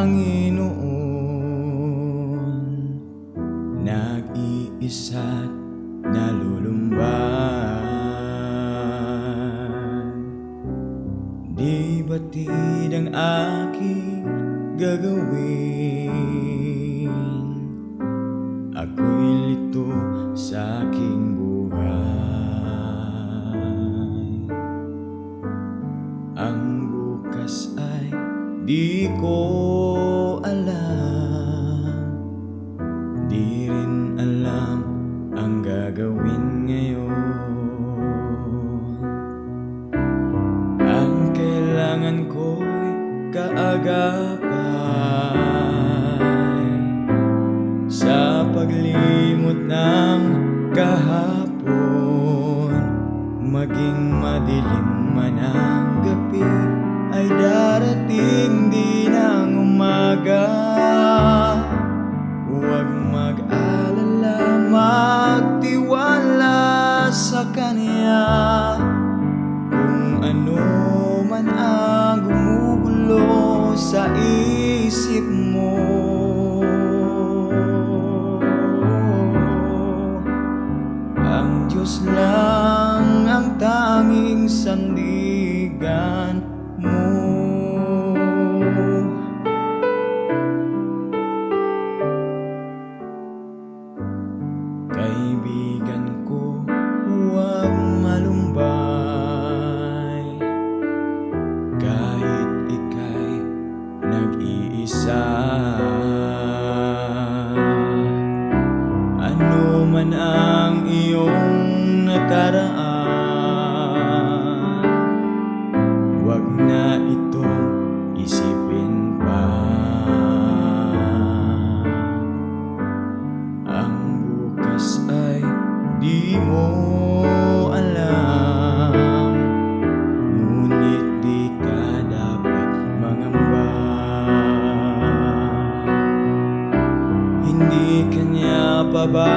Panginoon, nag-iisa't nalulumbay. Di batid ang aking gagawin, ako'y lito sa aking buhay. Ang bukas ay di ko alam, di rin alam ang gagawin ngayon. Ang kailangan ko'y kaagapay sa paglimot ng kahapon. Maging madilim man ang gabi, ay darating din ang umaga. Huwag mag-alala, magtiwala sa Kanya. Kung ano man ang gumugulo sa isip mo, ang Diyos lang ang tanging sandigan mo. Kaibigan ko, huwag malumbay, kahit ika'y nag-iisa. Ano man ang iyong nakaraan, huwag na itong isipin pa. Ang bukas ay di mo alam, ngunit di ka dapat mangamba. Hindi Kanya pababayaan,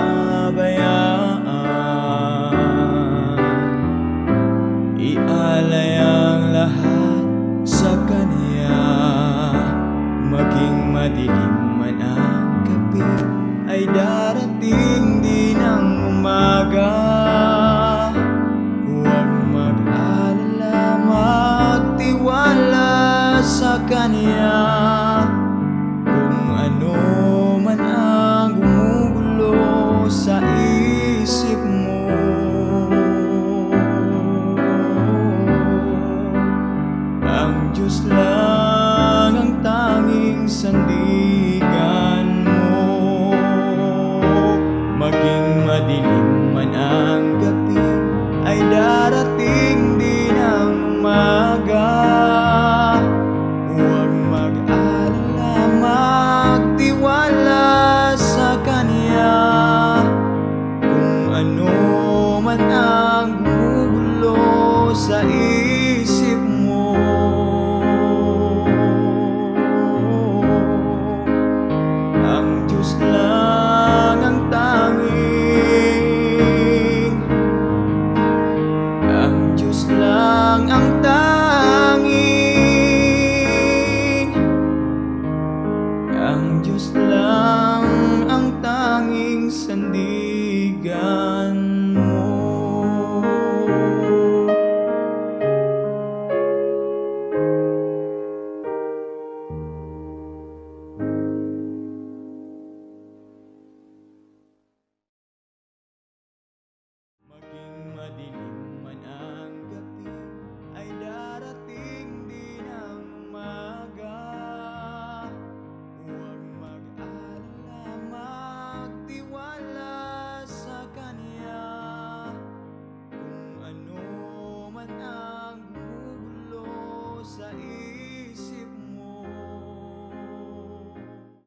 ialay ang lahat sa Kanya. Maging madilim man ang gabi, ay darating din ang umaga. Huwag mag-alala, magtiwala sa Kanya. Kung ano man ang gumugulo sa isip mo, ang Diyos lang ang tanging sandigan mo. Maging madilim man ang gabi, ay darating din ang umaga. Huwag mag-alala, magtiwala sa Kanya. Kung ano man ang gumugulo sa isip mo, ang Diyos lang ang tanging, ang Diyos lang ang tanging, ang Diyos lang ang tanging sandigan.